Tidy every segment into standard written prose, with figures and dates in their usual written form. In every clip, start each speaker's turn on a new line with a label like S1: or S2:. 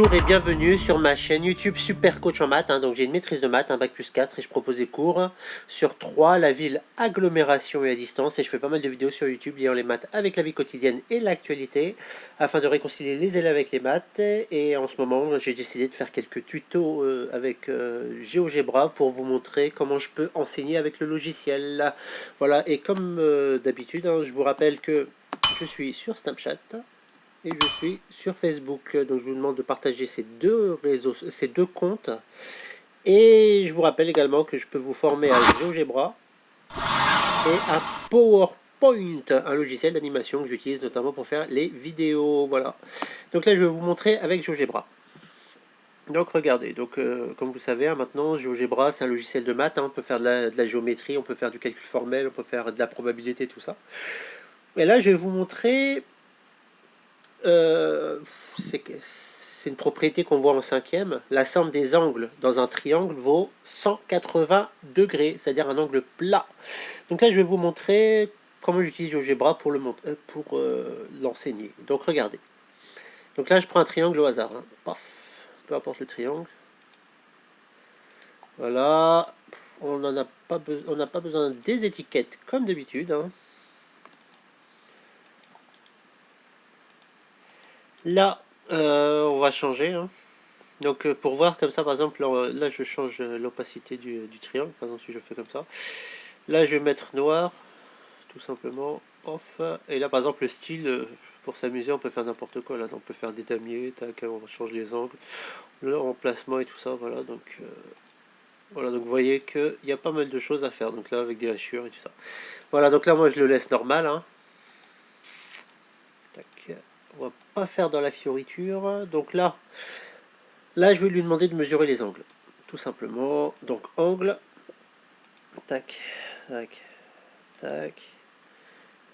S1: Bonjour et bienvenue sur ma chaîne YouTube Super Coach en maths. Donc j'ai une maîtrise de maths, un bac plus 4 et je propose des cours sur 3, la ville, agglomération et la distance. Et je fais pas mal de vidéos sur YouTube liant les maths avec la vie quotidienne et l'actualité afin de réconcilier les élèves avec les maths. Et en ce moment, j'ai décidé de faire quelques tutos avec GeoGebra pour vous montrer comment je peux enseigner avec le logiciel. Voilà, et comme d'habitude, je vous rappelle que je suis sur Snapchat et je suis sur Facebook. Donc je vous demande de partager ces deux réseaux, ces deux comptes. Et je vous rappelle également que je peux vous former à GeoGebra et à PowerPoint, un logiciel d'animation que j'utilise notamment pour faire les vidéos. Voilà. Donc là je vais vous montrer avec GeoGebra. Donc regardez, donc comme vous savez maintenant GeoGebra c'est un logiciel de maths, on peut faire de la géométrie, on peut faire du calcul formel, on peut faire de la probabilité, tout ça. Et là je vais vous montrer c'est une propriété qu'on voit en cinquième. La somme des angles dans un triangle vaut 180 degrés, c'est-à-dire un angle plat. Donc là, je vais vous montrer comment j'utilise GeoGebra pour l'enseigner. Donc regardez. Donc là, je prends un triangle au hasard. Paf, peu importe le triangle. Voilà. On n'a pas besoin des étiquettes comme d'habitude. Là, on va changer. Donc pour voir comme ça, par exemple, là je change l'opacité du triangle, par exemple si je fais comme ça. Là je vais mettre noir, tout simplement, off. Et là par exemple le style, pour s'amuser on peut faire n'importe quoi. Là on peut faire des damiers, tac, on change les angles, le emplacement et tout ça, voilà. Voilà, donc vous voyez qu'il y a pas mal de choses à faire. Donc là avec des hachures et tout ça. Voilà, donc là moi je le laisse normal. Tac. On va pas faire dans la fioriture. Donc là je vais lui demander de mesurer les angles. Tout simplement. Donc angle. Tac, tac, tac.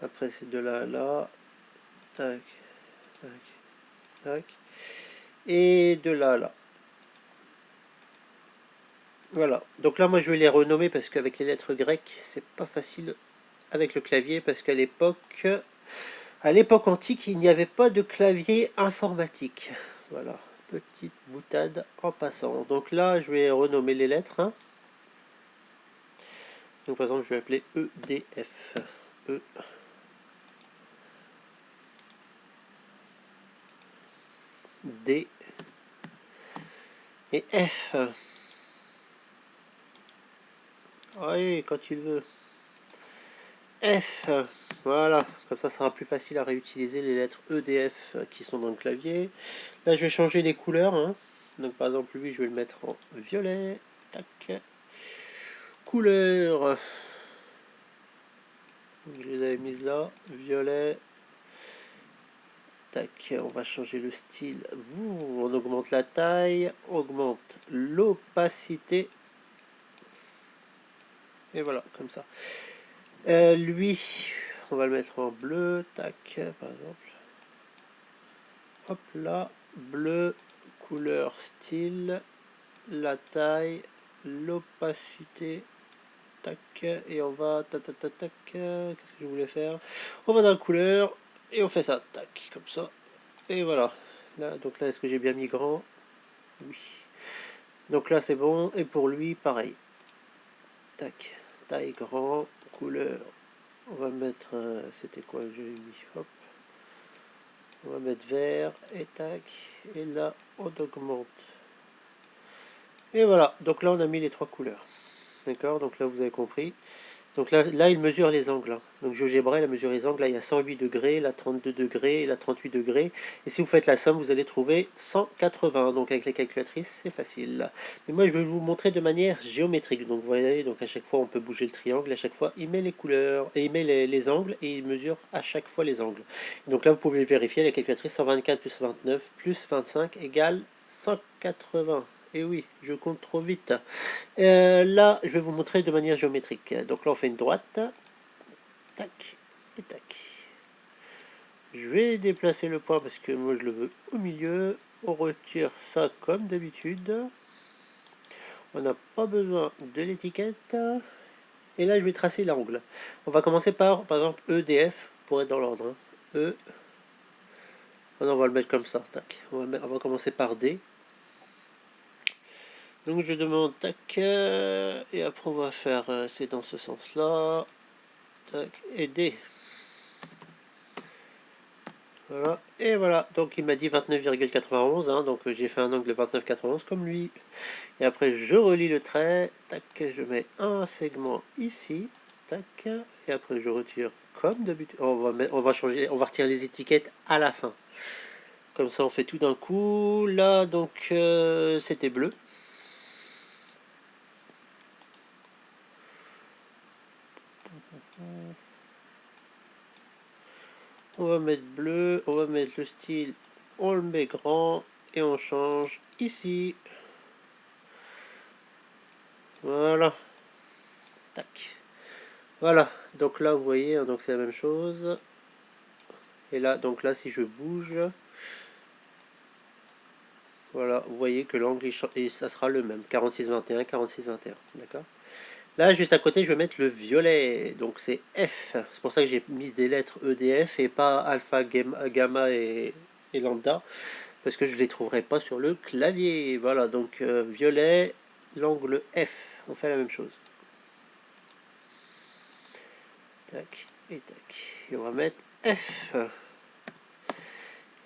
S1: Après c'est de là à là. Tac, tac, tac. Et de là à là. Voilà. Donc là moi je vais les renommer parce qu'avec les lettres grecques c'est pas facile avec le clavier parce qu'à l'époque antique il n'y avait pas de clavier informatique. Voilà. Petite boutade en passant. Donc là je vais renommer les lettres. Donc par exemple je vais appeler EDF. E D et F. Oui, quand il veut. F. Voilà, comme ça sera plus facile à réutiliser les lettres EDF qui sont dans le clavier. Là je vais changer les couleurs. Donc par exemple lui je vais le mettre en violet. Tac. Couleur. Je les avais mises là. Violet. Tac, on va changer le style. On augmente la taille, on augmente l'opacité. Et voilà, comme ça. Lui, on va le mettre en bleu. Tac, par exemple. Hop là, bleu, couleur, style, la taille, l'opacité. Tac, et on va. Tac, tac, tac, tac. Qu'est-ce que je voulais faire? On va dans la couleur et on fait ça. Tac, comme ça. Et voilà. Là, donc là, est-ce que j'ai bien mis grand? Oui. Donc là, c'est bon. Et pour lui, pareil. Tac, taille grand, couleur. On va mettre. C'était quoi que j'ai mis? Hop. On va mettre vert et tac. Et là, on augmente. Et voilà. Donc là, on a mis les trois couleurs. D'accord? Donc là, vous avez compris. Donc là, il mesure les angles. Donc GeoGebra, il a mesuré les angles. Là, il y a 108 degrés, là 32 degrés, et là 38 degrés. Et si vous faites la somme, vous allez trouver 180. Donc avec les calculatrices, c'est facile. Mais moi, je vais vous montrer de manière géométrique. Donc vous voyez, donc à chaque fois, on peut bouger le triangle. À chaque fois, il met les couleurs, et il met les angles, et il mesure à chaque fois les angles. Donc là, vous pouvez vérifier la calculatrice. 124 plus 29 plus 25 égale 180. Et oui, je compte trop vite. Là, je vais vous montrer de manière géométrique. Donc là, on fait une droite. Tac et tac. Je vais déplacer le point parce que moi, je le veux au milieu. On retire ça comme d'habitude. On n'a pas besoin de l'étiquette. Et là, je vais tracer l'angle. On va commencer par exemple, EDF, pour être dans l'ordre. E, non, on va le mettre comme ça, tac. On va commencer par D. Donc je demande tac, et après on va faire, c'est dans ce sens-là, tac, et D. Voilà, et voilà, donc il m'a dit 29,91, hein, donc j'ai fait un angle de 29,91 comme lui. Et après je relis le trait, tac, je mets un segment ici, tac, et après je retire comme d'habitude. On va changer, on va retirer les étiquettes à la fin. Comme ça on fait tout d'un coup. Là donc c'était bleu. On va mettre bleu, on va mettre le style, on le met grand et on change ici. Voilà. Tac. Voilà. Donc là vous voyez, hein, donc c'est la même chose. Et là, donc là si je bouge, voilà, vous voyez que l'angle et ça sera le même, 46-21, 46-21, d'accord. Là, juste à côté, je vais mettre le violet, donc c'est F. C'est pour ça que j'ai mis des lettres EDF et pas alpha, gamma et lambda, parce que je ne les trouverai pas sur le clavier. Voilà, donc violet, l'angle F. On fait la même chose. Tac et tac. Et on va mettre F.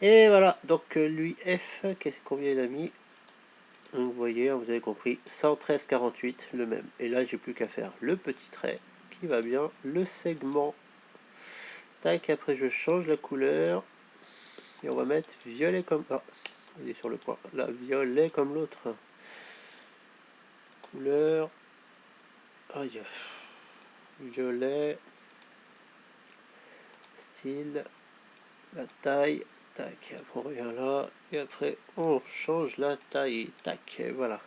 S1: Et voilà, donc lui F, combien il a mis? Donc vous voyez, vous avez compris, 113,48, le même. Et là, j'ai plus qu'à faire le petit trait qui va bien, le segment. Tac, après je change la couleur. Et on va mettre violet comme... Ah, il est sur le point. Là, violet comme l'autre. Couleur... Aïe. Violet. Style. La taille. Tac, après on revient là. Et après, on change la taille. Tac, et voilà.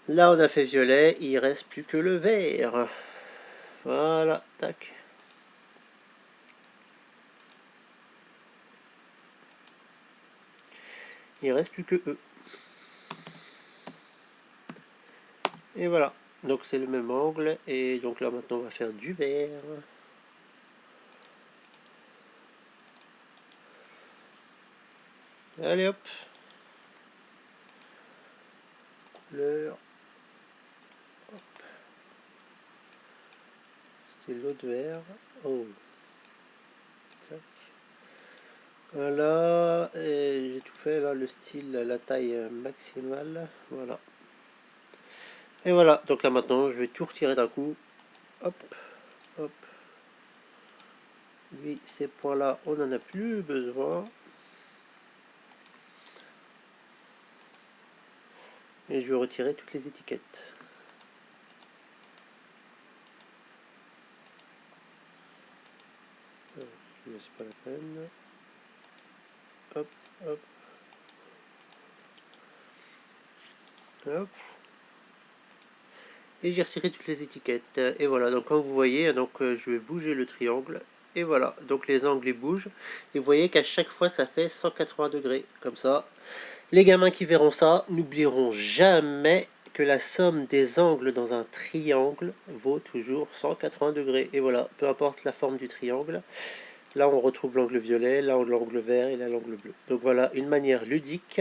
S1: Là, on a fait violet. Il reste plus que le vert. Voilà, tac. Il reste plus que eux. Et voilà. Donc c'est le même angle. Et donc là maintenant on va faire du vert. Allez hop. Couleur. Hop. C'est l'autre vert. Oh. Tac. Voilà. Et j'ai tout fait là. Le style, la taille maximale. Voilà. Et voilà. Donc là maintenant je vais tout retirer d'un coup. Hop. Hop. Lui, ces points là on n'en a plus besoin. Et je vais retirer toutes les étiquettes. C'est pas la peine. Hop, hop. Hop. Et j'ai retiré toutes les étiquettes. Et voilà, donc comme vous voyez, donc je vais bouger le triangle. Et voilà, donc les angles ils bougent. Et vous voyez qu'à chaque fois ça fait 180 degrés. Comme ça, les gamins qui verront ça n'oublieront jamais que la somme des angles dans un triangle vaut toujours 180 degrés. Et voilà, peu importe la forme du triangle. Là, on retrouve l'angle violet, là, l'angle vert et là, l'angle bleu. Donc voilà, une manière ludique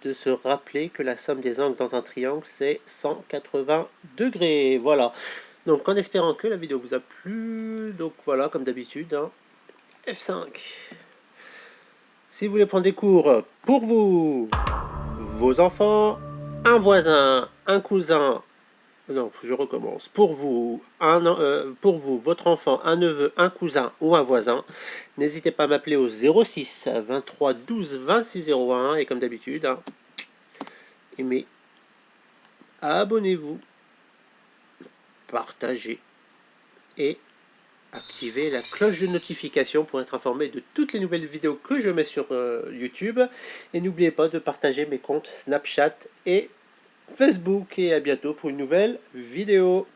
S1: de se rappeler que la somme des angles dans un triangle, c'est 180 degrés. Voilà. Donc en espérant que la vidéo vous a plu, donc voilà, comme d'habitude, hein, F5. Si vous voulez prendre des cours pour vous, vos enfants, un voisin, un cousin, non, je recommence. Pour vous, votre enfant, un neveu, un cousin ou un voisin, n'hésitez pas à m'appeler au 06 23 12 26 01. Et comme d'habitude, hein, aimez, abonnez-vous, partagez et activez la cloche de notification pour être informé de toutes les nouvelles vidéos que je mets sur YouTube. Et n'oubliez pas de partager mes comptes Snapchat et Facebook. Et à bientôt pour une nouvelle vidéo.